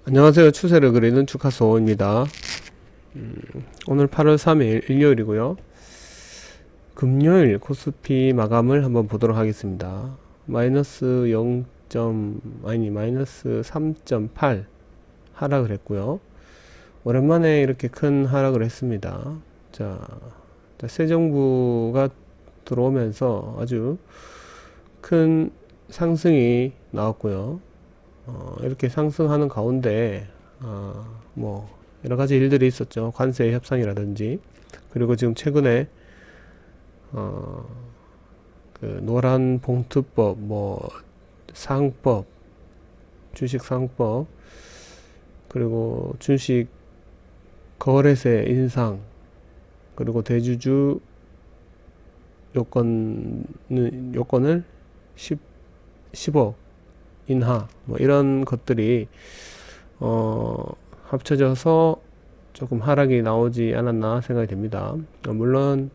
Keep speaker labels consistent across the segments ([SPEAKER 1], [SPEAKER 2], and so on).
[SPEAKER 1] 안녕하세요. 추세를 그리는 주카소입니다. 오늘 8월 3일 일요일이고요. 금요일 코스피 마감을 한번 보도록 하겠습니다. 마이너스 3.8 하락을 했고요. 오랜만에 이렇게 큰 하락을 했습니다. 자, 새 정부가 들어오면서 아주 큰 상승이 나왔고요. 이렇게 상승하는 가운데 뭐 여러가지 일들이 있었죠. 관세 협상이라든지, 그리고 지금 최근에 그 노란 봉투법, 뭐 상법, 주식 상법, 그리고 주식 거래세 인상, 그리고 대주주 요건을 10억 인하, 뭐 이런 것들이 합쳐져서 조금 하락이 나오지 않았나 생각이 됩니다. 물론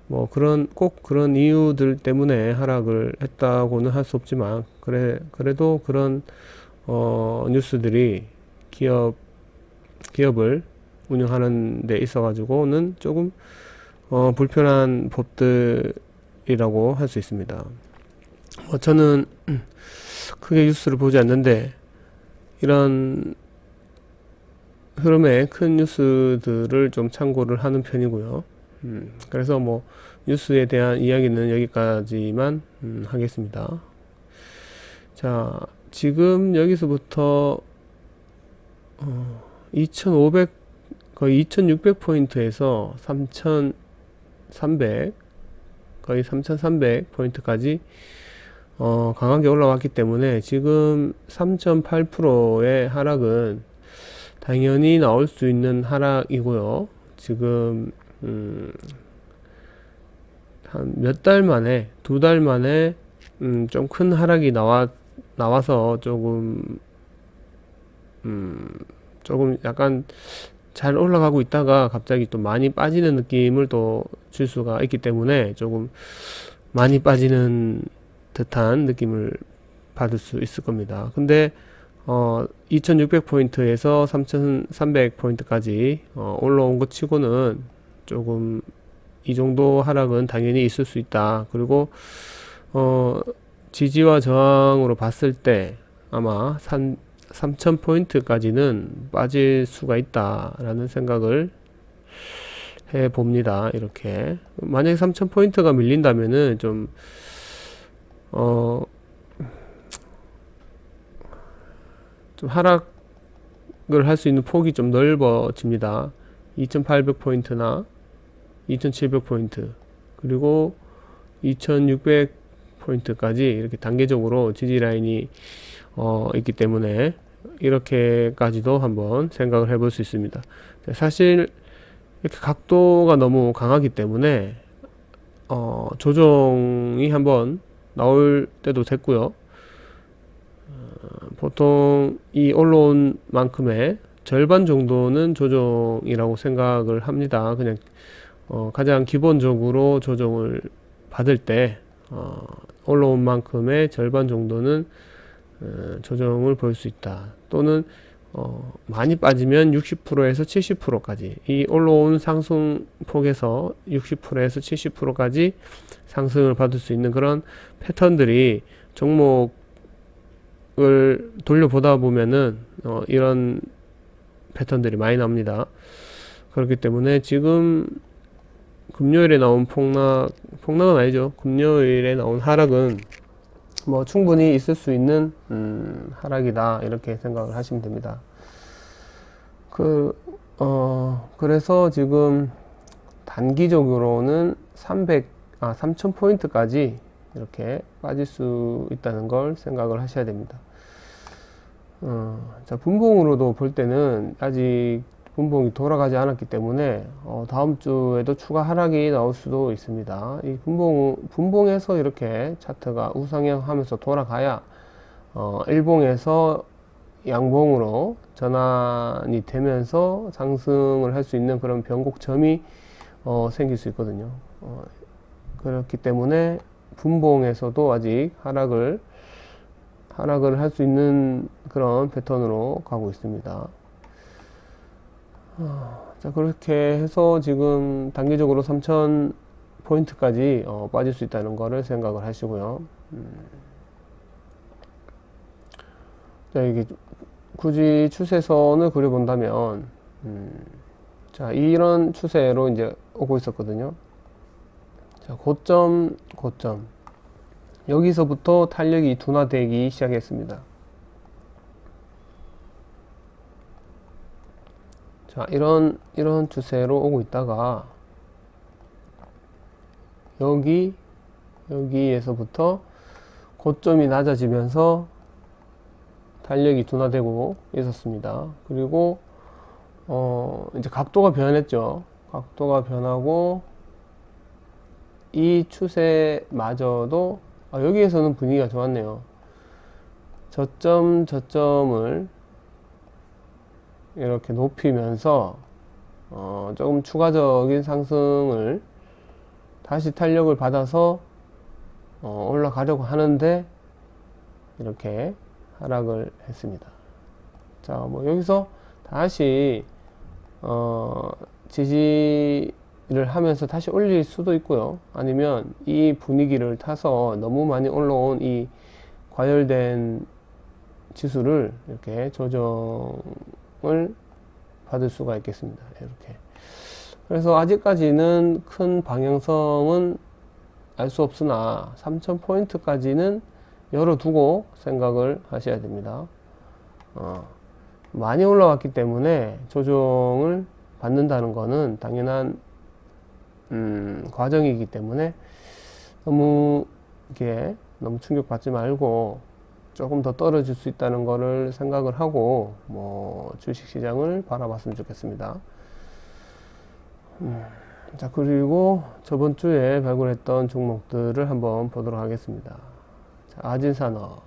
[SPEAKER 1] 뭐 꼭 그런 이유들 때문에 하락을 했다고는 할 수 없지만, 그래도 그런 뉴스들이 기업을 운영하는 데 있어 가지고는 조금 불편한 법들이라고 할 수 있습니다. 저는 크게 뉴스를 보지 않는데 이런 흐름의 큰 뉴스들을 좀 참고를 하는 편이고요. 그래서 뭐 뉴스에 대한 이야기는 여기까지만 하겠습니다. 자, 지금 여기서부터 2500, 거의 2600포인트에서 3300, 거의 3300포인트까지 강하게 올라왔기 때문에 지금 3.8%의 하락은 당연히 나올 수 있는 하락이고요. 지금 한 몇 달 만에, 2달 만에 좀 큰 하락이 나와서 조금 약간 잘 올라가고 있다가 갑자기 또 많이 빠지는 느낌을 또 줄 수가 있기 때문에 조금 많이 빠지는 듯한 느낌을 받을 수 있을 겁니다. 근데 2600포인트에서 3300포인트까지 올라온 것 치고는 조금 이 정도 하락은 당연히 있을 수 있다. 그리고 지지와 저항으로 봤을 때 아마 3000포인트까지는 빠질 수가 있다라는 생각을 해 봅니다. 이렇게 만약에 3000포인트가 밀린다면은 좀 하락을 할 수 있는 폭이 좀 넓어집니다. 2800포인트나 2700포인트, 그리고 2600포인트까지 이렇게 단계적으로 지지 라인이 있기 때문에 이렇게까지도 한번 생각을 해볼 수 있습니다. 사실 이렇게 각도가 너무 강하기 때문에 조정이 한번 나올 때도 됐고요. 보통 이 올라온 만큼의 절반 정도는 조정이라고 생각을 합니다. 그냥 가장 기본적으로 조정을 받을 때 올라온 만큼의 절반 정도는 조정을 볼 수 있다. 또는 많이 빠지면 60%에서 70%까지, 이 올라온 상승폭에서 60%에서 70%까지 상승을 받을 수 있는 그런 패턴들이 종목을 돌려보다 보면은 이런 패턴들이 많이 나옵니다. 그렇기 때문에 지금 금요일에 나온 폭락은 아니죠. 금요일에 나온 하락은 뭐 충분히 있을 수 있는 하락이다, 이렇게 생각을 하시면 됩니다. 그래서 지금 단기적으로는 3000포인트까지 이렇게 빠질 수 있다는 걸 생각을 하셔야 됩니다. 자, 분봉으로도 볼 때는 아직 분봉이 돌아가지 않았기 때문에 다음 주에도 추가 하락이 나올 수도 있습니다. 이 분봉에서 이렇게 차트가 우상향 하면서 돌아가야 일봉에서 양봉으로 전환이 되면서 상승을 할 수 있는 그런 변곡점이 생길 수 있거든요. 그렇기 때문에 분봉에서도 아직 하락을 하락을 할 수 있는 그런 패턴으로 가고 있습니다. 자, 그렇게 해서 지금 단기적으로 3000포인트까지 빠질 수 있다는 거를 생각을 하시고요. 자, 이게 굳이 추세선을 그려본다면, 자, 이런 추세로 이제 오고 있었거든요. 자, 고점. 여기서부터 탄력이 둔화되기 시작했습니다. 자, 이런 추세로 오고 있다가, 여기에서부터 고점이 낮아지면서 탄력이 둔화되고 있었습니다. 그리고, 이제 각도가 변했죠. 각도가 변하고, 이 추세마저도, 여기에서는 분위기가 좋았네요. 저점을 이렇게 높이면서, 조금 추가적인 상승을 다시 탄력을 받아서, 올라가려고 하는데, 이렇게 하락을 했습니다. 자, 뭐, 여기서 다시, 지지를 하면서 다시 올릴 수도 있고요. 아니면 이 분위기를 타서 너무 많이 올라온 이 과열된 지수를 이렇게 조정을 받을 수가 있겠습니다. 이렇게. 그래서 아직까지는 큰 방향성은 알 수 없으나 3000포인트까지는 열어두고 생각을 하셔야 됩니다. 많이 올라왔기 때문에 조정을 받는다는 것은 당연한 과정이기 때문에 너무 충격받지 말고 조금 더 떨어질 수 있다는 것을 생각을 하고 뭐 주식시장을 바라봤으면 좋겠습니다. 자, 그리고 저번 주에 발굴했던 종목들을 한번 보도록 하겠습니다. 자, 아진산업.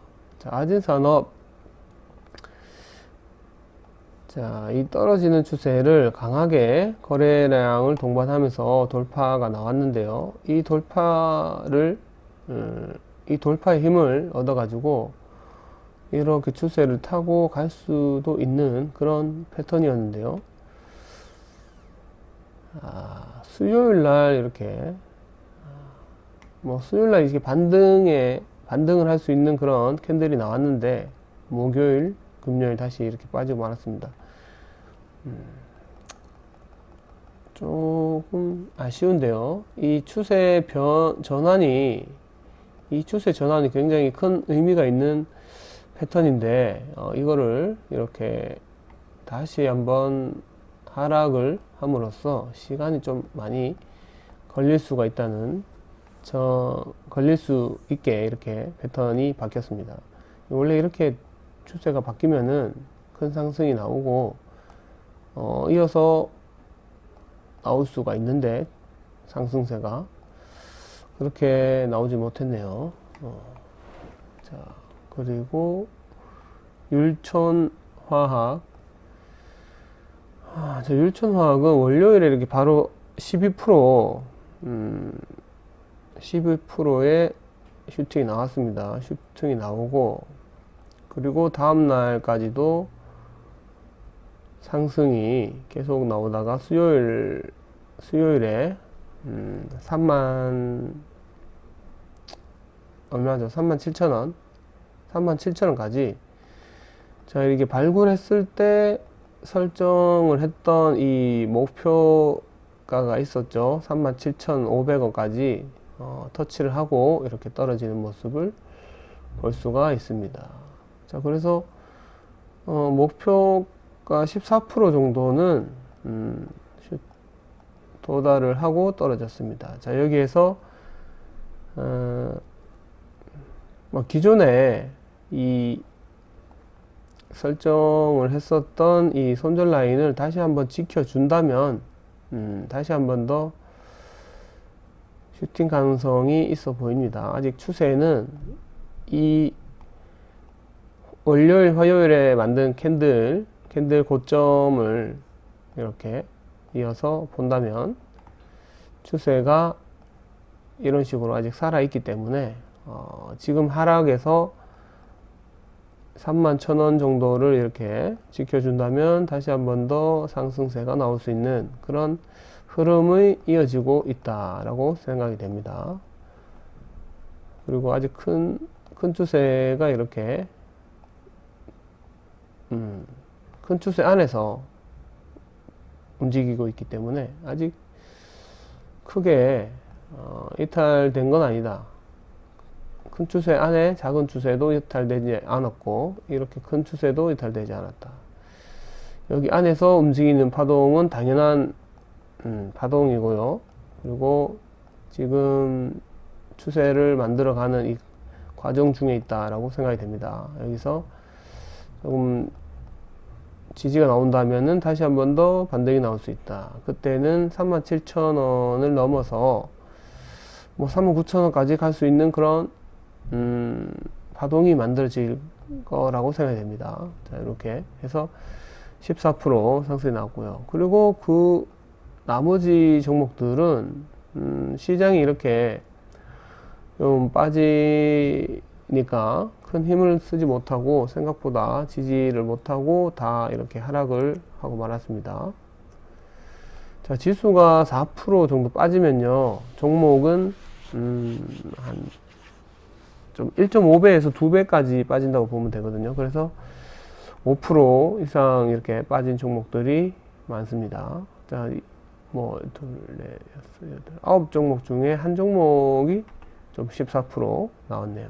[SPEAKER 1] 자, 이 떨어지는 추세를 강하게 거래량을 동반하면서 돌파가 나왔는데요. 이 돌파의 힘을 얻어가지고 이렇게 추세를 타고 갈 수도 있는 그런 패턴이었는데요. 수요일 날 이렇게, 수요일 날 이렇게 반등을 할 수 있는 그런 캔들이 나왔는데, 목요일, 금요일 다시 이렇게 빠지고 말았습니다. 조금 아쉬운데요. 이 추세 전환이 굉장히 큰 의미가 있는 패턴인데, 이거를 이렇게 다시 한번 하락을 함으로써 시간이 좀 많이 걸릴 수가 있다는, 걸릴 수 있게 이렇게 패턴이 바뀌었습니다. 원래 이렇게 추세가 바뀌면은 큰 상승이 나오고, 이어서 나올 수가 있는데, 상승세가. 그렇게 나오지 못했네요. 자, 그리고, 율촌화학. 율촌화학은 월요일에 이렇게 바로 12%의 슈팅이 나왔습니다. 슈팅이 나오고, 그리고 다음날까지도 상승이 계속 나오다가 수요일에 37,000원까지 자, 이렇게 발굴했을 때 설정을 했던 이 목표가가 있었죠. 37,500원까지 터치를 하고 이렇게 떨어지는 모습을 볼 수가 있습니다. 자, 그래서 목표가 14% 정도는 도달을 하고 떨어졌습니다. 자, 여기에서 기존에 이 설정을 했었던 이 손절 라인을 다시 한번 지켜준다면 다시 한번 더 슈팅 가능성이 있어 보입니다. 아직 추세는 이 월요일, 화요일에 만든 캔들 고점을 이렇게 이어서 본다면 추세가 이런 식으로 아직 살아있기 때문에 지금 하락에서 31,000원 정도를 이렇게 지켜준다면 다시 한 번 더 상승세가 나올 수 있는 그런 흐름이 이어지고 있다라고 생각이 됩니다. 그리고 아직 큰 추세가 이렇게 큰 추세 안에서 움직이고 있기 때문에 아직 크게 이탈된 건 아니다. 큰 추세 안에 작은 추세도 이탈되지 않았고 이렇게 큰 추세도 이탈되지 않았다. 여기 안에서 움직이는 파동은 당연한 파동이고요. 그리고 지금 추세를 만들어가는 이 과정 중에 있다라고 생각이 됩니다. 여기서 조금 지지가 나온다면은 다시 한 번 더 반등이 나올 수 있다. 그때는 37,000원을 넘어서 뭐 39,000원까지 갈 수 있는 그런 파동이 만들어질 거라고 생각이 됩니다. 자, 이렇게 해서 14% 상승이 나왔고요. 그리고 그 나머지 종목들은 시장이 이렇게 좀 빠지니까 큰 힘을 쓰지 못하고 생각보다 지지를 못하고 다 이렇게 하락을 하고 말았습니다. 자, 지수가 4% 정도 빠지면요, 종목은 한 좀 1.5배에서 2배까지 빠진다고 보면 되거든요. 그래서 5% 이상 이렇게 빠진 종목들이 많습니다. 자, 뭐, 둘, 넷, 여섯, 여덟, 9종목 중에 한 종목이 좀 14% 나왔네요.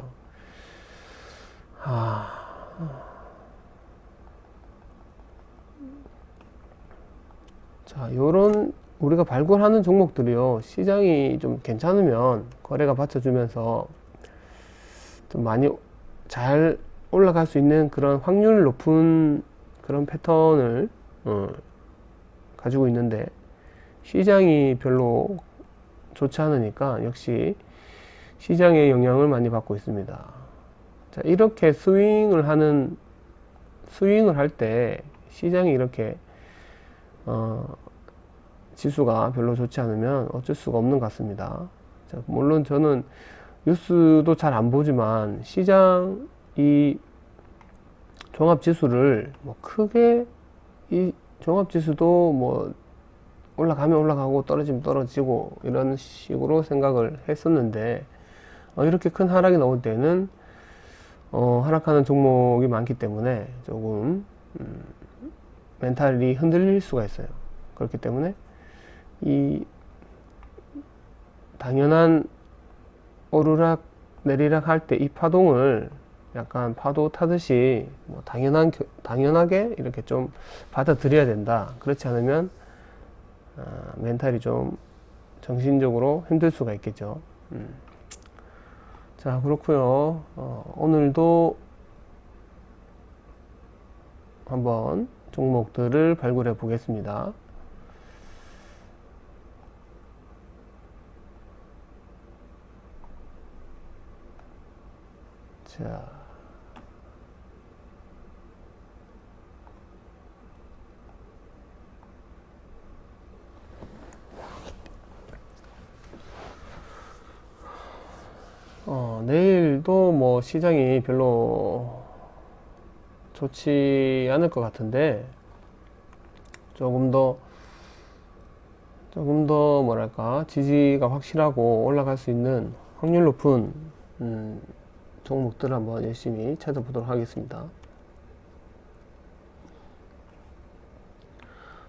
[SPEAKER 1] 자, 요런 우리가 발굴하는 종목들이요, 시장이 좀 괜찮으면 거래가 받쳐주면서 좀 많이 잘 올라갈 수 있는 그런 확률 높은 그런 패턴을 가지고 있는데 시장이 별로 좋지 않으니까 역시 시장의 영향을 많이 받고 있습니다. 자, 이렇게 스윙을 할 때 시장이 이렇게 지수가 별로 좋지 않으면 어쩔 수가 없는 것 같습니다. 자, 물론 저는 뉴스도 잘 안 보지만 시장 이 종합지수를 뭐 크게 이 종합지수도 뭐 올라가면 올라가고 떨어지면 떨어지고 이런 식으로 생각을 했었는데 이렇게 큰 하락이 나올 때는 하락하는 종목이 많기 때문에 조금 멘탈이 흔들릴 수가 있어요. 그렇기 때문에 이 당연한 오르락 내리락 할 때 이 파동을 약간 파도 타듯이 뭐 당연하게 이렇게 좀 받아들여야 된다. 그렇지 않으면 멘탈이 좀 정신적으로 힘들 수가 있겠죠. 자, 그렇고요. 오늘도 한번 종목들을 발굴해 보겠습니다. 자, 내일도 뭐 시장이 별로 좋지 않을 것 같은데 조금 더 뭐랄까 지지가 확실하고 올라갈 수 있는 확률 높은 종목들을 한번 열심히 찾아보도록 하겠습니다.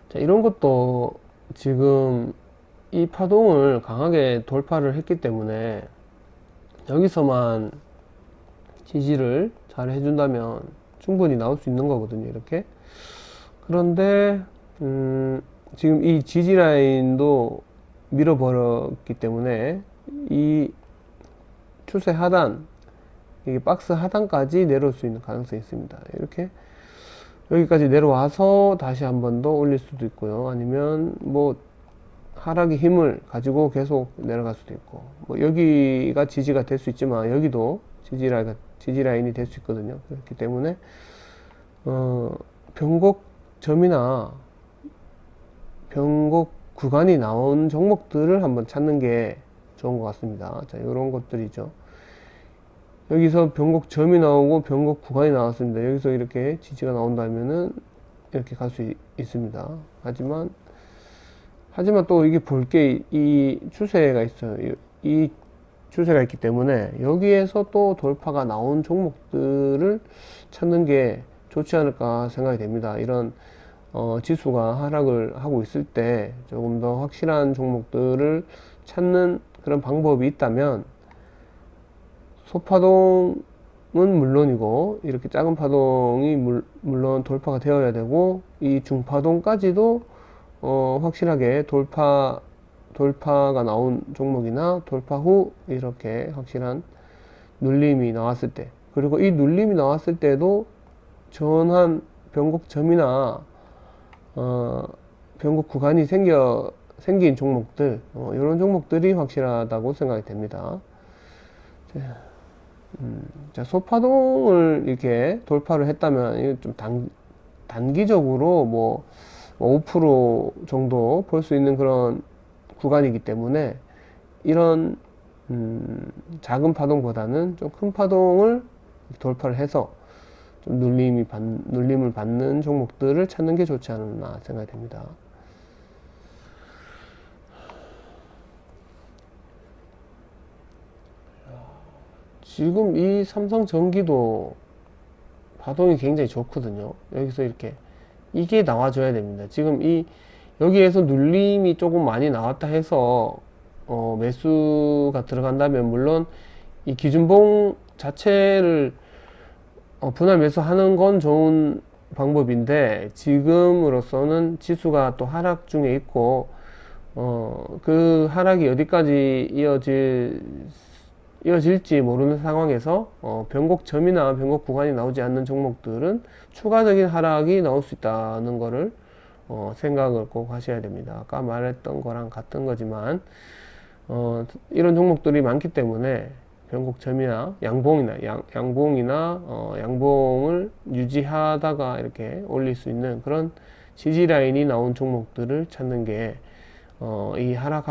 [SPEAKER 1] 자, 이런 것도 지금 이 파동을 강하게 돌파를 했기 때문에 여기서만 지지를 잘 해준다면 충분히 나올 수 있는 거거든요, 이렇게. 그런데 지금 이 지지 라인도 밀어버렸기 때문에 이 추세 하단, 이게 박스 하단까지 내려올 수 있는 가능성이 있습니다. 이렇게 여기까지 내려와서 다시 한 번 더 올릴 수도 있고요. 아니면 뭐 하락의 힘을 가지고 계속 내려갈 수도 있고, 뭐 여기가 지지가 될 수 있지만 여기도 지지 라인이 될 수 있거든요. 그렇기 때문에 변곡점이나 변곡 구간이 나온 종목들을 한번 찾는 게 좋은 것 같습니다. 자, 이런 것들이죠. 여기서 변곡 점이 나오고 변곡 구간이 나왔습니다. 여기서 이렇게 지지가 나온다면은 이렇게 갈 수 있습니다. 하지만 또 이게 볼 게 이 추세가 있어요. 이 추세가 있기 때문에 여기에서 또 돌파가 나온 종목들을 찾는 게 좋지 않을까 생각이 됩니다. 이런 지수가 하락을 하고 있을 때 조금 더 확실한 종목들을 찾는 그런 방법이 있다면 소파동은 물론이고 이렇게 작은 파동이 물론 돌파가 되어야 되고 이 중파동까지도 확실하게 돌파가 나온 종목이나 돌파 후 이렇게 확실한 눌림이 나왔을 때, 그리고 이 눌림이 나왔을 때도 전한 변곡점이나 변곡 구간이 생긴 종목들, 이런 종목들이 확실하다고 생각이 됩니다. 자, 소파동을 이렇게 돌파를 했다면 이게 좀 단기적으로 뭐 5% 정도 볼 수 있는 그런 구간이기 때문에 이런 작은 파동보다는 좀 큰 파동을 돌파를 해서 좀 눌림을 받는 종목들을 찾는 게 좋지 않나 생각이 됩니다. 지금 이 삼성전기도 파동이 굉장히 좋거든요. 여기서 이렇게 이게 나와줘야 됩니다. 지금 여기에서 눌림이 조금 많이 나왔다 해서 매수가 들어간다면 물론 이 기준봉 자체를 분할 매수하는 건 좋은 방법인데 지금으로서는 지수가 또 하락 중에 있고 그 하락이 어디까지 이어질지 모르는 상황에서 변곡점이나 변곡 구간이 나오지 않는 종목들은 추가적인 하락이 나올 수 있다는 거를 생각을 꼭 하셔야 됩니다. 아까 말했던 거랑 같은 거지만 이런 종목들이 많기 때문에 변곡점이나 양봉이나 양봉을 유지하다가 이렇게 올릴 수 있는 그런 지지 라인이 나온 종목들을 찾는 게 이 하락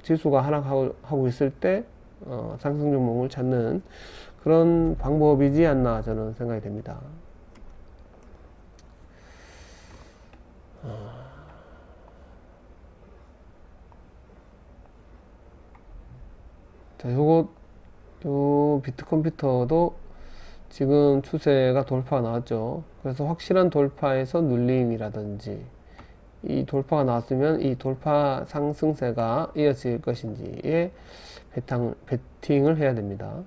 [SPEAKER 1] 지수가 하락하고 있을 때 상승 종목을 찾는 그런 방법이지 않나 저는 생각이 됩니다. 자, 요 비트컴퓨터도 지금 추세가 돌파가 나왔죠. 그래서 확실한 돌파에서 눌림이라든지 이 돌파가 나왔으면 이 돌파 상승세가 이어질 것인지에 베팅을 해야 됩니다.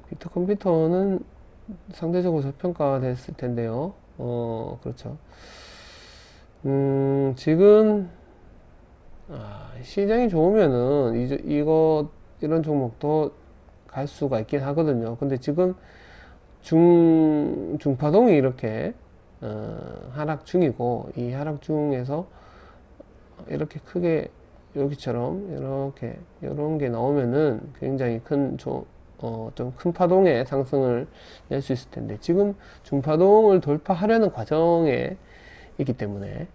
[SPEAKER 1] 비트컴퓨터는 상대적으로 저평가됐을 텐데요. 그렇죠. 지금 시장이 좋으면은 이런 종목도 갈 수가 있긴 하거든요. 근데 지금 중파동이 이렇게 하락 중이고 이 하락 중에서 이렇게 크게 여기처럼 이렇게 이런 게 나오면은 굉장히 좀 큰 파동의 상승을 낼 수 있을 텐데 지금 중파동을 돌파하려는 과정에 있기 때문에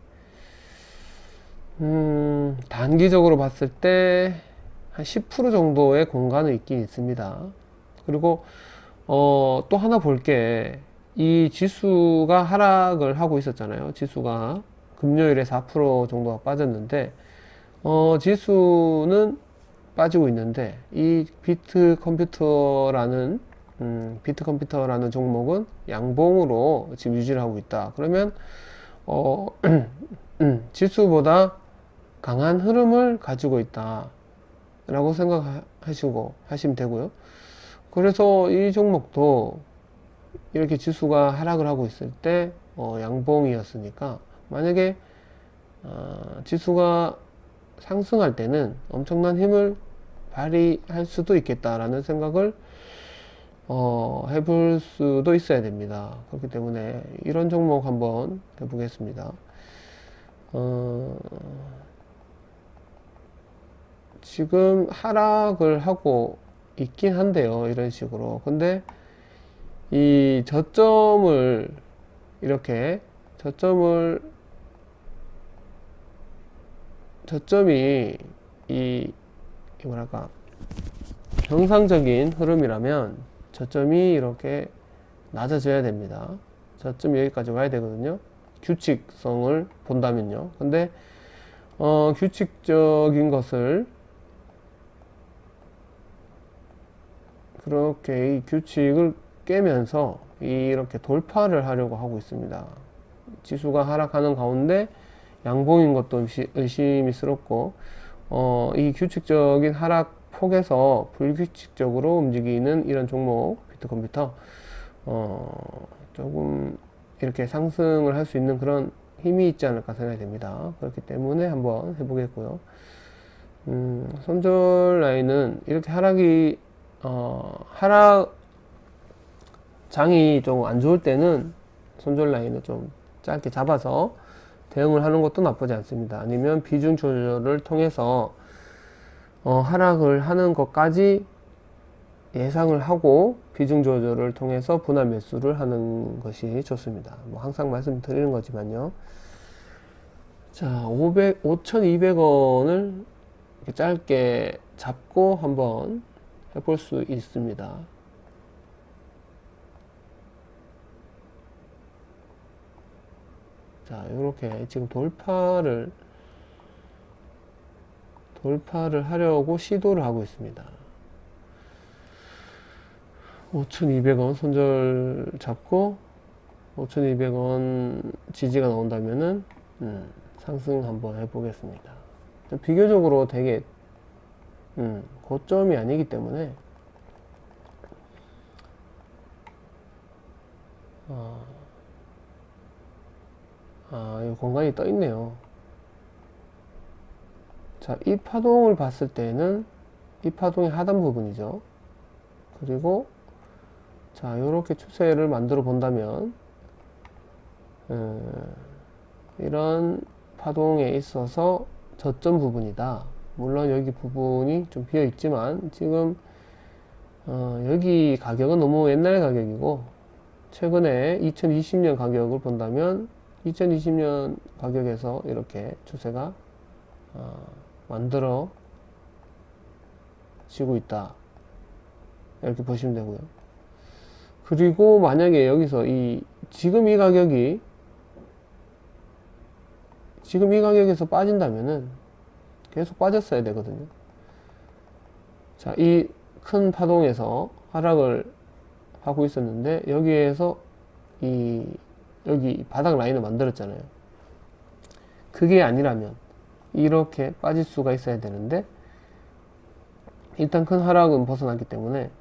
[SPEAKER 1] 단기적으로 봤을 때 한 10% 정도의 공간은 있긴 있습니다. 그리고 또 하나 볼 게 이 지수가 하락을 하고 있었잖아요. 지수가 금요일에 4% 정도가 빠졌는데 지수는 빠지고 있는데 이 비트컴퓨터라는 종목은 양봉으로 지금 유지를 하고 있다. 그러면 지수보다 강한 흐름을 가지고 있다 라고 하시면 되고요. 그래서 이 종목도 이렇게 지수가 하락을 하고 있을 때 양봉이었으니까 만약에 지수가 상승할 때는 엄청난 힘을 발휘할 수도 있겠다라는 생각을 해볼 수도 있어야 됩니다. 그렇기 때문에 이런 종목 한번 해보겠습니다. 지금 하락을 하고 있긴 한데요. 이런 식으로. 근데 이 저점이 뭐랄까 정상적인 흐름이라면 저점이 이렇게 낮아져야 됩니다. 저점이 여기까지 와야 되거든요. 규칙성을 본다면요. 근데 규칙적인 것을 그렇게 이 규칙을 깨면서 이렇게 돌파를 하려고 하고 있습니다. 지수가 하락하는 가운데 양봉인 것도 의심스럽고 이 규칙적인 하락 폭에서 불규칙적으로 움직이는 이런 종목 비트컴퓨터 조금 이렇게 상승을 할 수 있는 그런 힘이 있지 않을까 생각이 됩니다. 그렇기 때문에 한번 해보겠고요. 손절 라인은 이렇게 장이 좀 안 좋을 때는 손절 라인을 좀 짧게 잡아서 대응을 하는 것도 나쁘지 않습니다. 아니면 비중 조절을 통해서 하락을 하는 것까지 예상을 하고 비중 조절을 통해서 분할 매수를 하는 것이 좋습니다. 뭐 항상 말씀드리는 거지만요. 자, 5,200원을 짧게 잡고 한번 해볼 수 있습니다. 자, 이렇게 지금 돌파를 하려고 시도를 하고 있습니다. 5,200원 손절 잡고 5,200원 지지가 나온다면은 상승 한번 해보겠습니다. 비교적으로 되게 고점이 아니기 때문에 이 공간이 떠 있네요. 자, 이 파동을 봤을 때는 이 파동의 하단 부분이죠. 그리고 자, 이렇게 추세를 만들어 본다면 이런 파동에 있어서 저점 부분이다. 물론 여기 부분이 좀 비어 있지만 지금 여기 가격은 너무 옛날 가격이고 최근에 2020년 가격을 본다면 2020년 가격에서 이렇게 추세가 만들어지고 있다. 이렇게 보시면 되고요. 그리고 만약에 여기서 지금 이 가격에서 빠진다면은 계속 빠졌어야 되거든요. 자, 이 큰 파동에서 하락을 하고 있었는데 여기에서 여기 바닥 라인을 만들었잖아요. 그게 아니라면 이렇게 빠질 수가 있어야 되는데 일단 큰 하락은 벗어났기 때문에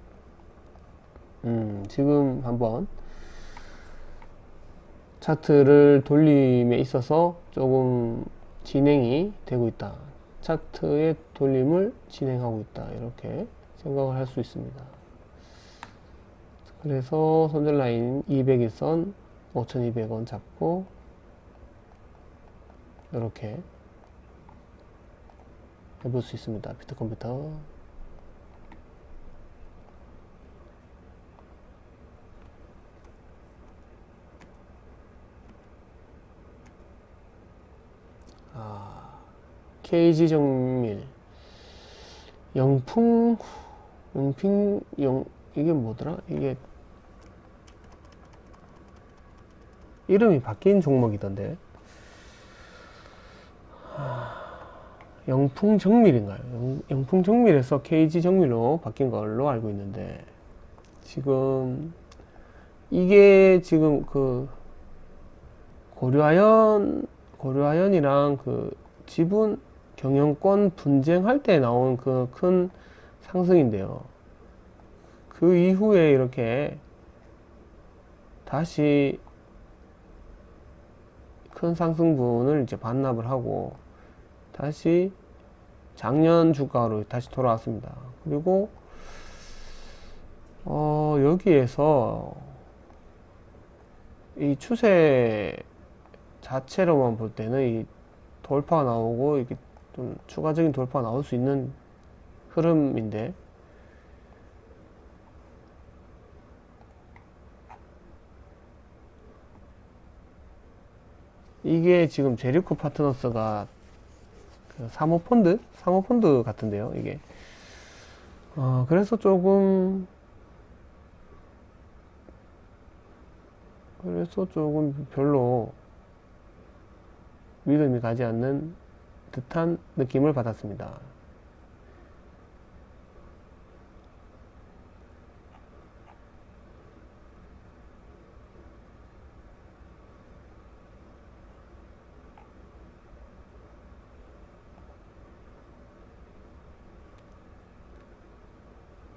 [SPEAKER 1] 지금 한번 차트를 돌림에 있어서 조금 진행이 되고 있다. 차트의 돌림을 진행하고 있다. 이렇게 생각을 할 수 있습니다. 그래서 손절 라인 200일선 5,200원 잡고 이렇게 해볼 수 있습니다. 비트컴퓨터. KG 정밀 이게 뭐더라? 이게 이름이 바뀐 종목이던데 영풍정밀인가요? 영풍정밀에서 KG정밀로 바뀐 걸로 알고 있는데 지금 이게 지금 그 고려아연이랑 그 지분 경영권 분쟁할 때 나온 그 큰 상승인데요. 그 이후에 이렇게 다시 큰 상승분을 이제 반납을 하고 다시 작년 주가로 다시 돌아왔습니다. 그리고 여기에서 이 추세 자체로만 볼 때는 이 돌파가 나오고 이게 좀 추가적인 돌파가 나올 수 있는 흐름인데 이게 지금 제리코 파트너스가 그 사모펀드 같은데요. 이게 그래서 조금 별로 믿음이 가지 않는 듯한 느낌을 받았습니다.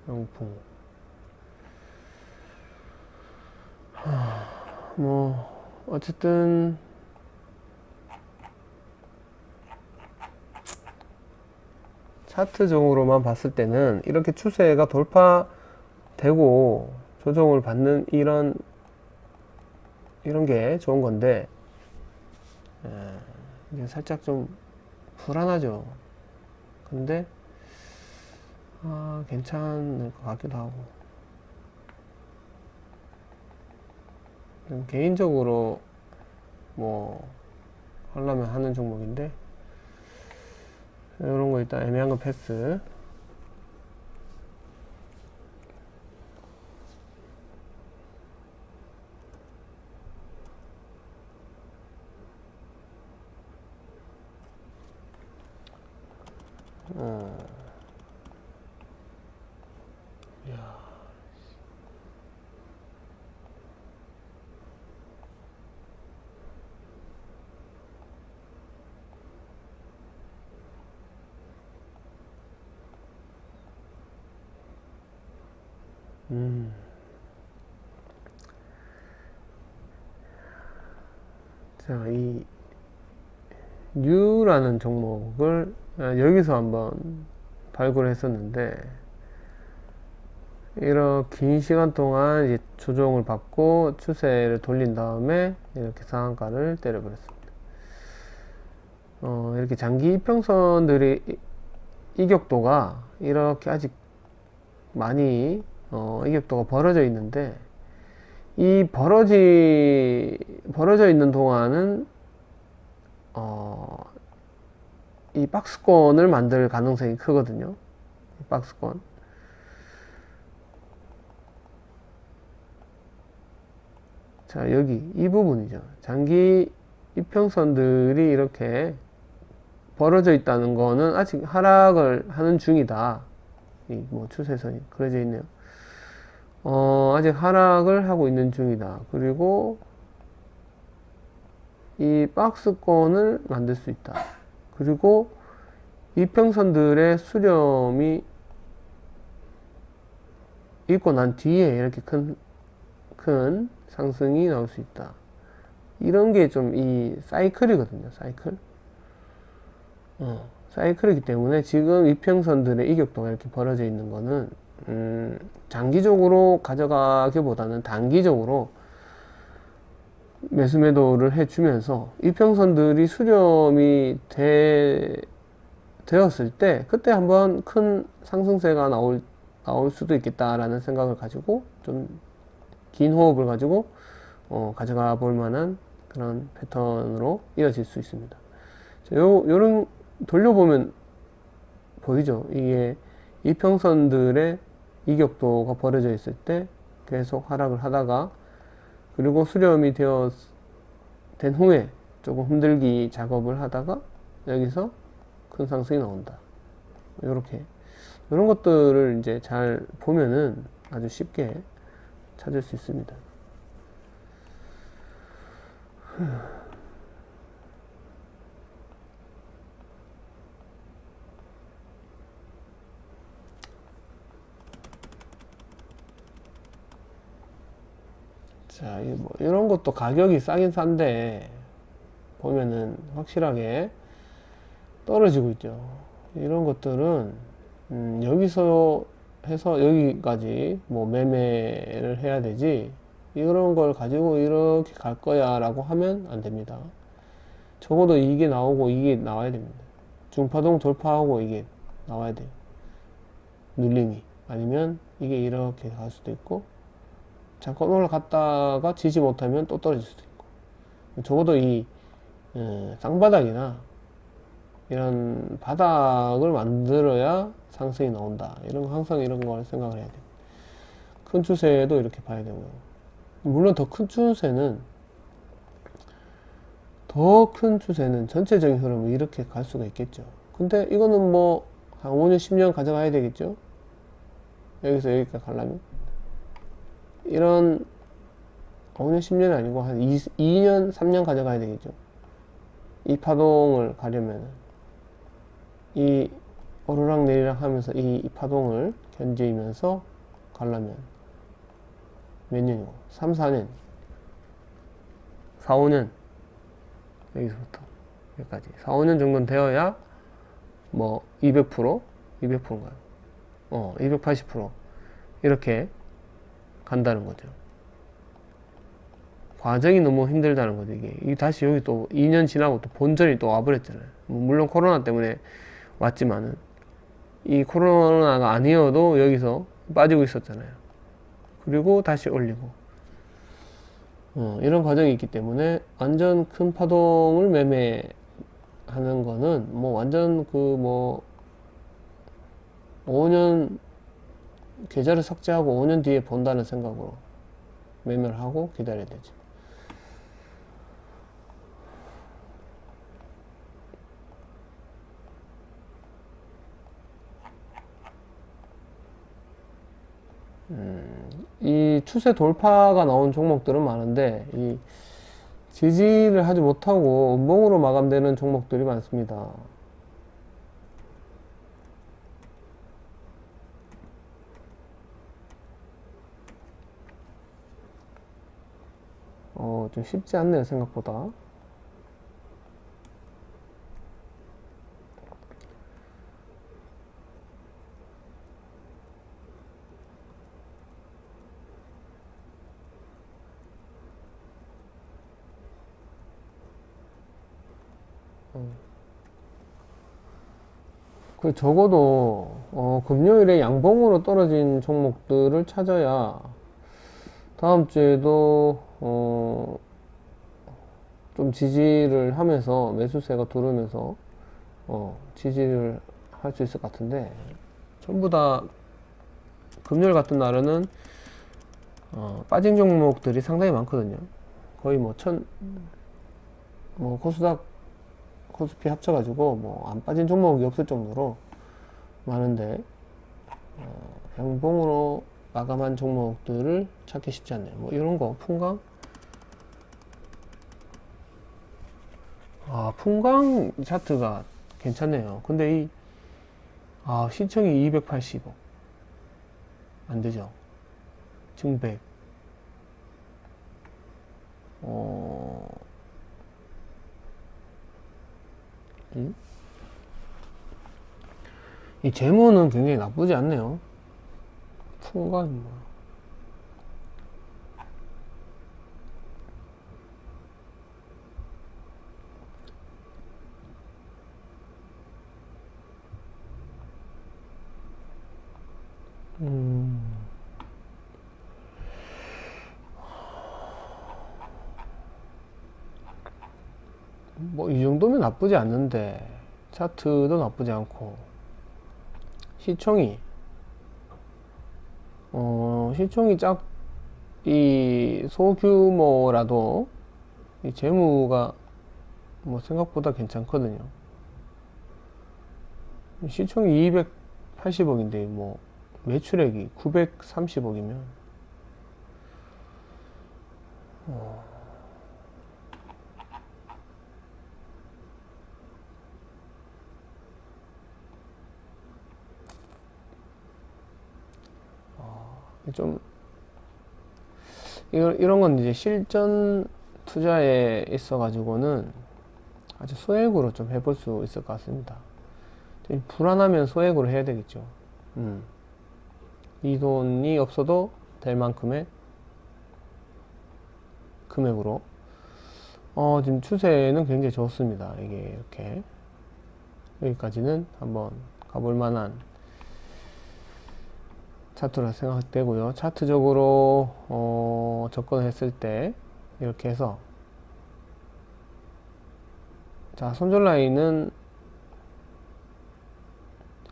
[SPEAKER 1] 명풍. 어쨌든 차트적으로만 봤을 때는 이렇게 추세가 돌파되고 조정을 받는 이런 게 좋은 건데, 이게 살짝 좀 불안하죠. 근데 괜찮을 것 같기도 하고. 개인적으로 뭐 하려면 하는 종목인데, 이런 거 일단 애매한 거 패스. 야. 자, 이 뉴라는 종목을 여기서 한번 발굴했었는데, 이렇게 긴 시간 동안 이제 조정을 받고 추세를 돌린 다음에 이렇게 상한가를 때려버렸습니다. 이렇게 장기 이평선들이 이격도가 이렇게 아직 많이 이격도가 벌어져 있는데, 이 벌어져 있는 동안은 이 박스권을 만들 가능성이 크거든요. 이 박스권. 자, 여기 이 부분이죠. 장기 이평선들이 이렇게 벌어져 있다는 거는 아직 하락을 하는 중이다. 이 뭐 추세선이 그려져 있네요. 아직 하락을 하고 있는 중이다. 그리고 이 박스권을 만들 수 있다. 그리고 이평선들의 수렴이 있고 난 뒤에 이렇게 큰 상승이 나올 수 있다. 이런 게 좀 이 사이클이거든요. 사이클이기 때문에 지금 이평선들의 이격도가 이렇게 벌어져 있는 거는 장기적으로 가져가기보다는 단기적으로 매수 매도를 해주면서 이평선들이 수렴이 되었을 때 그때 한번 큰 상승세가 나올 수도 있겠다라는 생각을 가지고 좀 긴 호흡을 가지고 가져가 볼 만한 그런 패턴으로 이어질 수 있습니다. 요런 돌려보면 보이죠? 이게 이평선들의 이격도가 벌어져 있을 때 계속 하락을 하다가, 그리고 수렴이 된 후에 조금 흔들기 작업을 하다가 여기서 큰 상승이 나온다. 요렇게 이런 것들을 이제 잘 보면은 아주 쉽게 찾을 수 있습니다. 자, 뭐 이런 것도 가격이 싸긴 싼데 보면은 확실하게 떨어지고 있죠. 이런 것들은 여기서 해서 여기까지 뭐 매매를 해야 되지, 이런 걸 가지고 이렇게 갈 거야 라고 하면 안 됩니다. 적어도 이게 나오고 이게 나와야 됩니다. 중파동 돌파하고 이게 나와야 돼요. 눌림이. 아니면 이게 이렇게 갈 수도 있고, 잠깐 올라갔다가 지지 못하면 또 떨어질 수도 있고, 적어도 이 쌍바닥이나 이런 바닥을 만들어야 상승이 나온다. 항상 이런 걸 생각을 해야 돼요. 큰 추세도 이렇게 봐야 되고요. 물론 더 큰 추세는 전체적인 흐름은 이렇게 갈 수가 있겠죠. 근데 이거는 뭐 한 5년 10년 가져가야 되겠죠. 여기서 여기까지 가려면 이런 5년 10년이 아니고 한 2년 3년 가져가야 되겠죠. 이 파동을 가려면 이 오르락 내리락 하면서 이 파동을 견디면서 가려면 몇 년이고 3, 4년 4, 5년 여기서부터 여기까지 4, 5년 정도는 되어야 뭐 200%? 200%인가요? 280% 이렇게 간다는 거죠. 과정이 너무 힘들다는 거죠. 이게 다시 여기 또 2년 지나고 또 본전이 또 와버렸잖아요. 물론 코로나 때문에 왔지만은 이 코로나가 아니어도 여기서 빠지고 있었잖아요. 그리고 다시 올리고 이런 과정이 있기 때문에 완전 큰 파동을 매매하는 거는 뭐 완전 5년 계좌를 삭제하고 5년 뒤에 본다는 생각으로 매매를 하고 기다려야 되죠. 이 추세 돌파가 나온 종목들은 많은데 이 지지를 하지 못하고 음봉으로 마감되는 종목들이 많습니다. 좀 쉽지 않네요, 생각보다. 적어도 금요일에 양봉으로 떨어진 종목들을 찾아야 다음 주에도 좀 지지를 하면서 매수세가 들어오면서 지지를 할 수 있을 것 같은데 전부 다 금요일 같은 날에는 빠진 종목들이 상당히 많거든요. 거의 코스닥 코스피 합쳐가지고 안 빠진 종목이 없을 정도로 많은데 양봉으로 마감한 종목들을 찾기 쉽지 않네요. 이런 거 풍강 풍강 차트가 괜찮네요. 근데 시청이 280억 안되죠. 증백 이 재무는 굉장히 나쁘지 않네요. 풍광이 이 정도면 나쁘지 않는데 차트도 나쁘지 않고 시총이 이 소규모라도 이 재무가 생각보다 괜찮거든요. 시총이 280억인데 매출액이 930억이면 좀 이런 건 이제 실전 투자에 있어 가지고는 아주 소액으로 좀 해볼 수 있을 것 같습니다. 좀 불안하면 소액으로 해야 되겠죠. 이 돈이 없어도 될 만큼의 금액으로 지금 추세는 굉장히 좋습니다. 이게 이렇게 여기까지는 한번 가볼 만한 차트라 생각되고요. 차트적으로 접근했을 때 이렇게 해서 자, 손절 라인은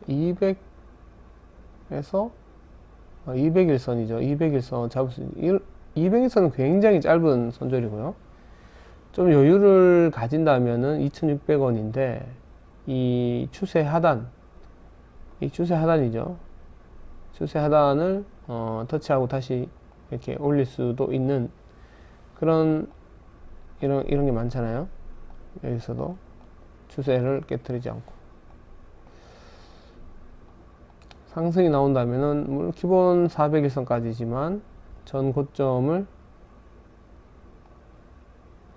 [SPEAKER 1] 200에서 200일선이죠. 200일선 잡을 수 있는 200일선은 굉장히 짧은 손절이고요. 좀 여유를 가진다면은 2,600원인데 이 추세 하단이죠. 추세 하단을 터치하고 다시 이렇게 올릴 수도 있는 그런 이런 게 많잖아요. 여기서도 추세를 깨뜨리지 않고 상승이 나온다면은 물론 기본 400일선까지지만 전 고점을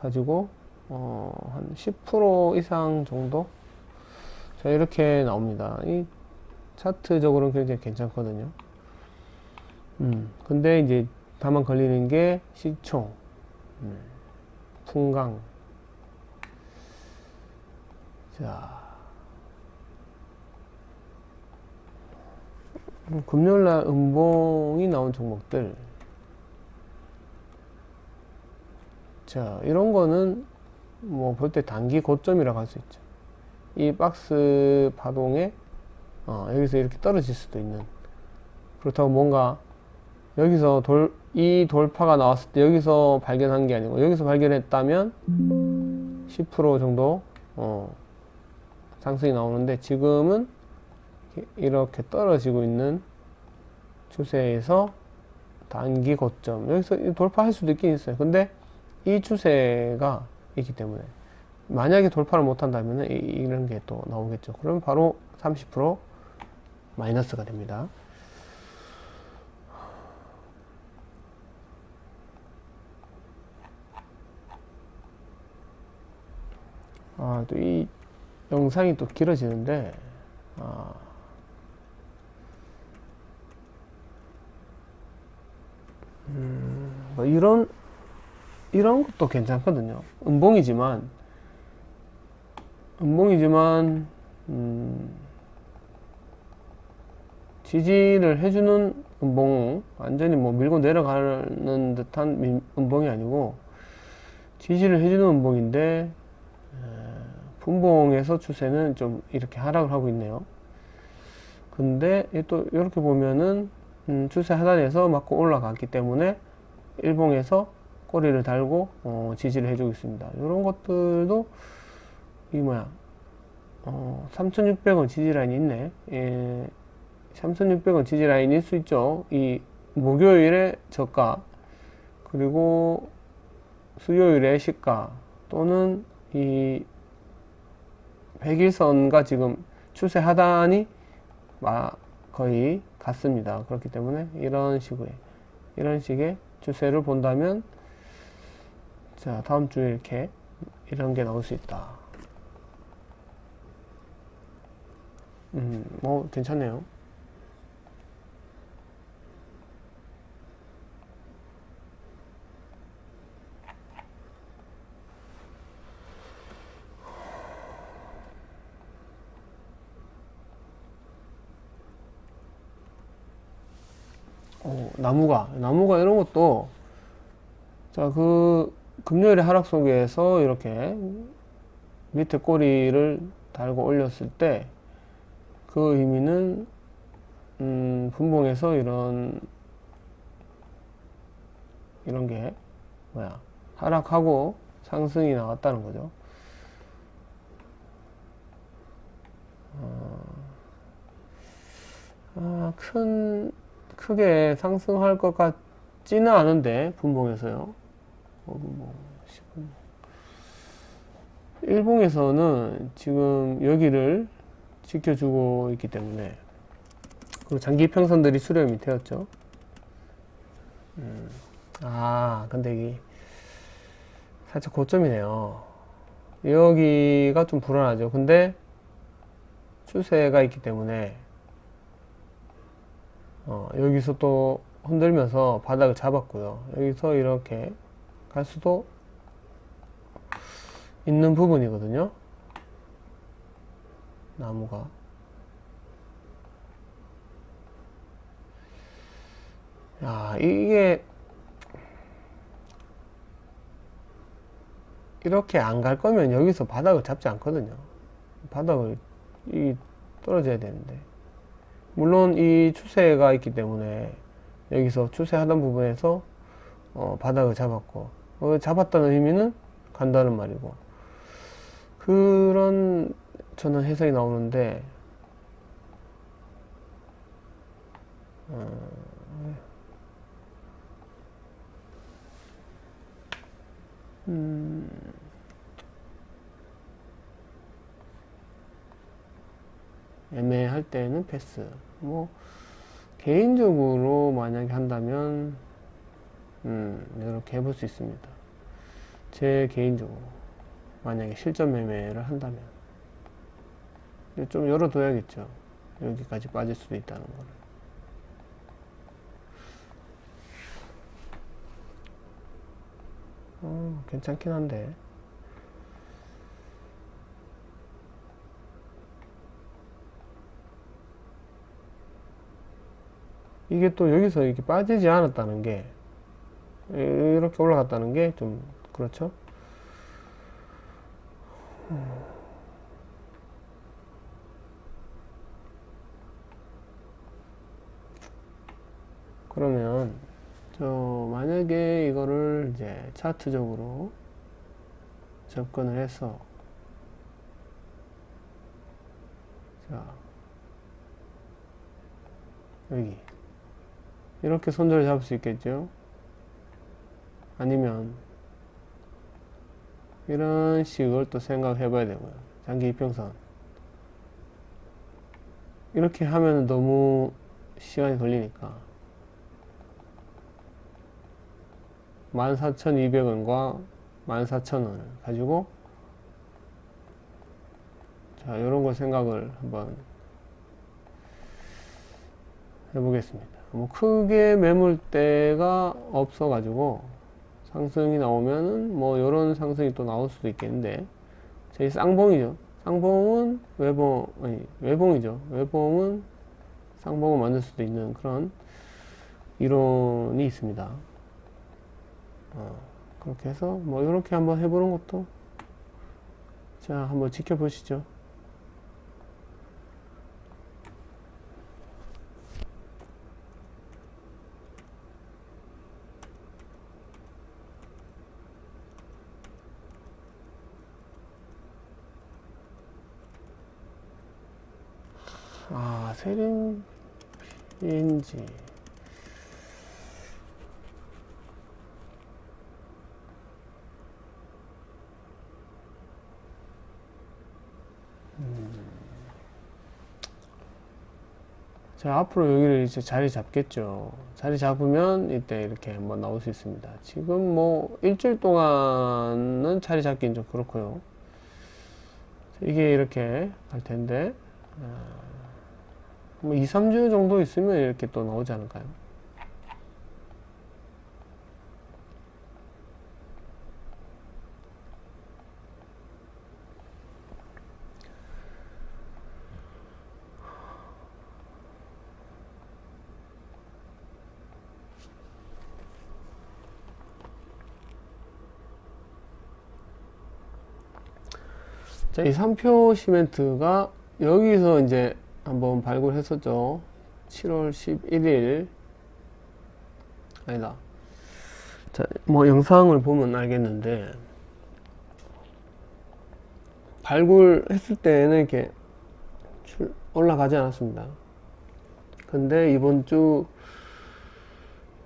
[SPEAKER 1] 가지고 한 10% 이상 정도 자 이렇게 나옵니다. 이 차트적으로는 굉장히 괜찮거든요. 근데 이제 다만 걸리는 게 시총, 풍강. 자, 금요일날 음봉이 나온 종목들. 자, 이런 거는 뭐 볼 때 단기 고점이라고 할 수 있죠. 이 박스 파동에 여기서 이렇게 떨어질 수도 있는. 그렇다고 뭔가 여기서 이 돌파가 나왔을 때 여기서 발견한 게 아니고 여기서 발견했다면 10% 정도 상승이 나오는데 지금은 이렇게 떨어지고 있는 추세에서 단기 고점 여기서 돌파할 수도 있긴 있어요. 근데 이 추세가 있기 때문에 만약에 돌파를 못한다면 이런 게 또 나오겠죠. 그럼 바로 30% 마이너스가 됩니다. 또 이 영상이 또 길어지는데, 뭐 이런 것도 괜찮거든요. 음봉이지만, 지지를 해주는 음봉, 완전히 뭐 밀고 내려가는 듯한 음봉이 아니고, 지지를 해주는 음봉인데, 분봉에서 추세는 좀 이렇게 하락을 하고 있네요. 근데 또 이렇게 보면은 추세 하단에서 맞고 올라갔기 때문에 일봉에서 꼬리를 달고 지지를 해주고 있습니다. 이런 것들도 3,600원 지지 라인이 있네. 3,600원 지지 라인일 수 있죠. 이 목요일에 저가 그리고 수요일에 시가 또는 이 100일선과 지금 추세 하단이 거의 같습니다. 그렇기 때문에 이런 식의 추세를 본다면 자 다음 주에 이렇게 이런 게 나올 수 있다. 뭐 괜찮네요. 나무가 이런 것도 자 그 금요일에 하락 속에서 이렇게 밑에 꼬리를 달고 올렸을 때 그 의미는 분봉에서 이런 게 하락하고 상승이 나왔다는 거죠. 크게 상승할 것 같지는 않은데 분봉에서요. 일봉에서는 지금 여기를 지켜주고 있기 때문에 그리고 장기 평선들이 수렴 밑에였죠. 근데 이게 살짝 고점이네요. 여기가 좀 불안하죠. 근데 추세가 있기 때문에 여기서 또 흔들면서 바닥을 잡았고요. 여기서 이렇게 갈 수도 있는 부분이거든요. 나무가 이게 이렇게 안 갈 거면 여기서 바닥을 잡지 않거든요. 바닥을 떨어져야 되는데 물론 이 추세가 있기 때문에 여기서 추세 하단 부분에서 바닥을 잡았고, 잡았다는 의미는 간다는 말이고, 그런 저는 해석이 나오는데, 애매할 때는 패스. 뭐 개인적으로 만약에 한다면 이렇게 해볼 수 있습니다. 제 개인적으로 만약에 실전 매매를 한다면 좀 열어둬야겠죠. 여기까지 빠질 수도 있다는 거를. 괜찮긴 한데, 이게 또 여기서 이렇게 빠지지 않았다는 게, 이렇게 올라갔다는 게 좀 그렇죠. 그러면 만약에 이거를 이제 차트적으로 접근을 해서, 자, 여기 이렇게 손절을 잡을 수 있겠죠. 아니면 이런 식을 또 생각해 봐야 되고요. 장기 이평선 이렇게 하면 너무 시간이 걸리니까 14,200원과 14,000원을 가지고, 자, 이런 거 생각을 한번 해보겠습니다. 뭐 크게 매물대가 없어 가지고 상승이 나오면은 뭐 이런 상승이 또 나올 수도 있겠는데, 저희 쌍봉이죠. 쌍봉은 외봉이죠. 외봉은 쌍봉을 만들 수도 있는 그런 이론이 있습니다. 그렇게 해서 뭐 이렇게 한번 해보는 것도, 자, 한번 지켜보시죠. 세림 PNG. 자, 앞으로 여기를 이제 자리 잡겠죠. 자리 잡으면 이때 이렇게 한번 나올 수 있습니다. 지금 뭐 일주일 동안은 자리 잡기는 좀 그렇고요. 이게 이렇게 갈 텐데, 뭐 2, 3주 정도 있으면 이렇게 또 나오지 않을까요? 자, 이 3표 시멘트가 여기서 이제 한번 발굴했었죠. 7월 11일. 아니다. 자, 뭐 영상을 보면 알겠는데, 발굴했을 때는 이렇게 올라가지 않았습니다. 근데 이번 주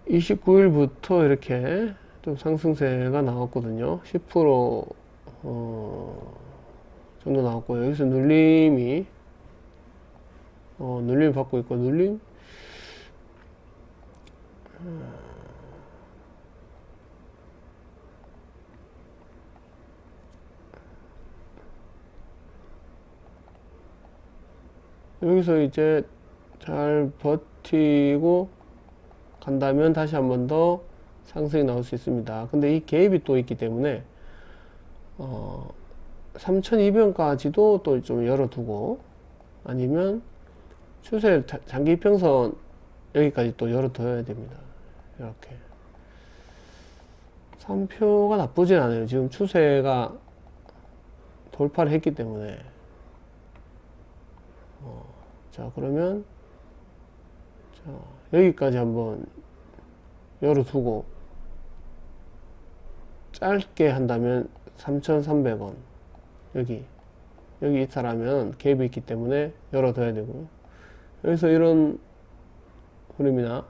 [SPEAKER 1] 29일부터 이렇게 좀 상승세가 나왔거든요. 10% 정도 나왔고요. 여기서 눌림이 눌림 받고 있고, 눌림 여기서 이제 잘 버티고 간다면 다시 한 번 더 상승이 나올 수 있습니다. 근데 이 갭이 또 있기 때문에 3,200원까지도 또 좀 열어두고, 아니면 추세 장기 이평선 여기까지 또 열어둬야 됩니다. 이렇게 3표가 나쁘진 않아요. 지금 추세가 돌파를 했기 때문에. 자, 그러면 여기까지 한번 열어두고 짧게 한다면 3,300원. 여기 이탈하면 갭이 있기 때문에 열어둬야 되고요. 여기서 이런 흐름이나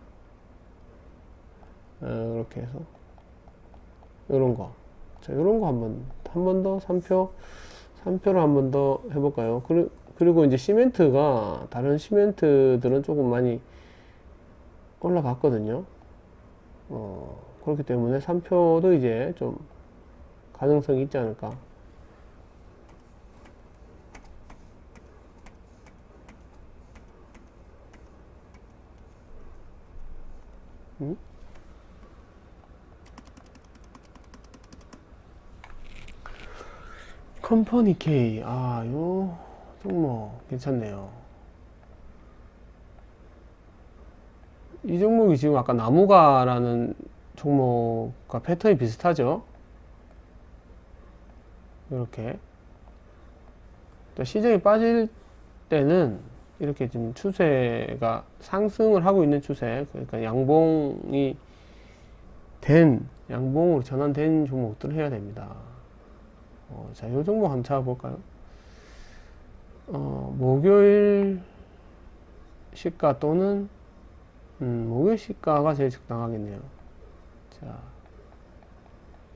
[SPEAKER 1] 이렇게 해서 이런 거, 자, 이런 거 한 번 더 3표를 한 번 더 해볼까요? 그리고 이제 시멘트가 다른 시멘트들은 조금 많이 올라갔거든요. 그렇기 때문에 3표도 이제 좀 가능성이 있지 않을까. 컴퍼니 K, 요 종목 괜찮네요. 이 종목이 지금 아까 나무가라는 종목과 패턴이 비슷하죠. 이렇게 시장이 빠질 때는 이렇게 지금 추세가 상승을 하고 있는 추세, 그러니까 양봉으로 전환된 종목들을 해야 됩니다. 자, 요 종목 한번 잡아볼까요? 목요일 시가 또는 목요일 시가가 제일 적당하겠네요. 자,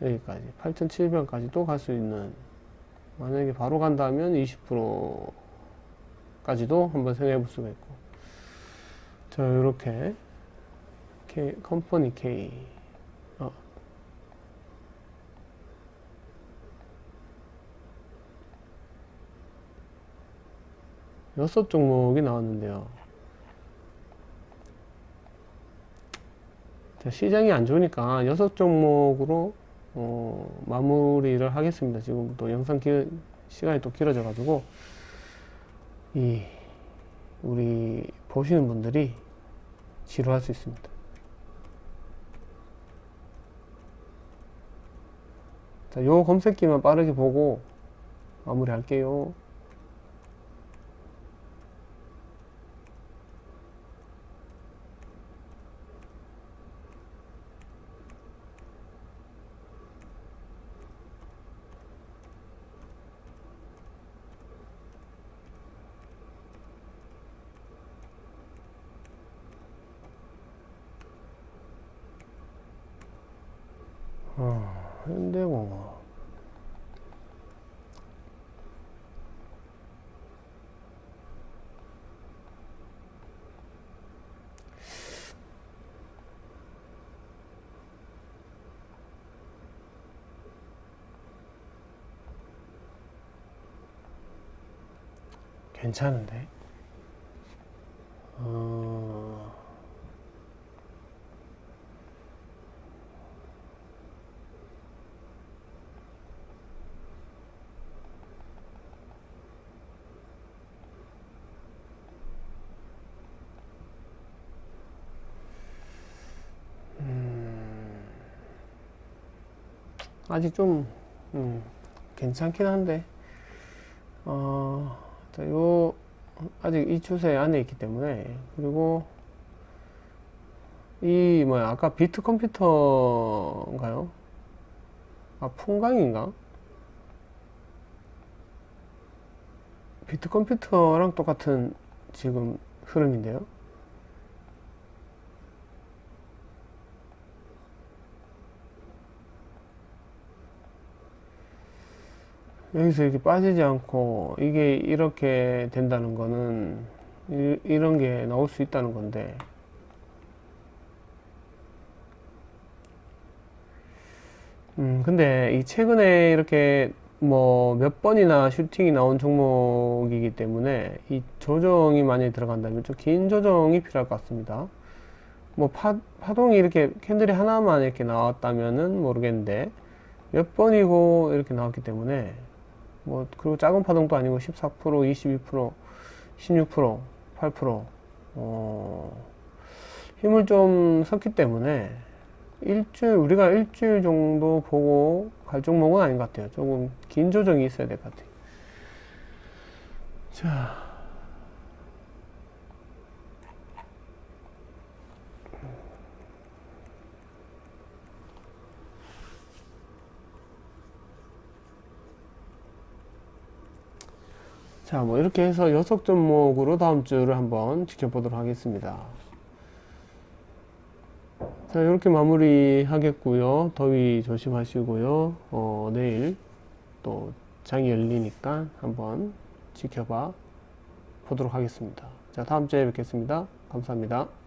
[SPEAKER 1] 여기까지 8,700원까지 또 갈 수 있는, 만약에 바로 간다면 20%까지도 한번 생각해 볼 수가 있고. 자, 요렇게 컴퍼니 K, 여섯 종목이 나왔는데요. 자, 시장이 안 좋으니까 여섯 종목으로 마무리를 하겠습니다. 지금 또 시간이 또 길어져 가지고 우리 보시는 분들이 지루할 수 있습니다. 자, 요 검색기만 빠르게 보고 마무리 할게요. 현대공업. 괜찮은데? 아직 좀 괜찮긴 한데 자, 아직 이 추세 안에 있기 때문에. 그리고 아까 비트 컴퓨터인가요? 풍강인가? 비트 컴퓨터랑 똑같은 지금 흐름인데요. 여기서 이렇게 빠지지 않고 이게 이렇게 된다는 거는 이런 게 나올 수 있다는 건데, 근데 이 최근에 이렇게 몇 번이나 슈팅이 나온 종목이기 때문에 이 조정이 많이 들어간다면 좀 긴 조정이 필요할 것 같습니다. 파동이 이렇게 캔들이 하나만 이렇게 나왔다면은 모르겠는데 몇 번이고 이렇게 나왔기 때문에 그리고 작은 파동도 아니고 14%, 22%, 16%, 8%, 힘을 좀 섰기 때문에 우리가 일주일 정도 보고 갈 종목은 아닌 것 같아요. 조금 긴 조정이 있어야 될 것 같아요. 자, 자, 뭐 이렇게 해서 6종목으로 다음 주를 한번 지켜보도록 하겠습니다. 자, 이렇게 마무리 하겠고요. 더위 조심하시고요. 내일 또 장이 열리니까 한번 지켜봐 보도록 하겠습니다. 자, 다음 주에 뵙겠습니다. 감사합니다.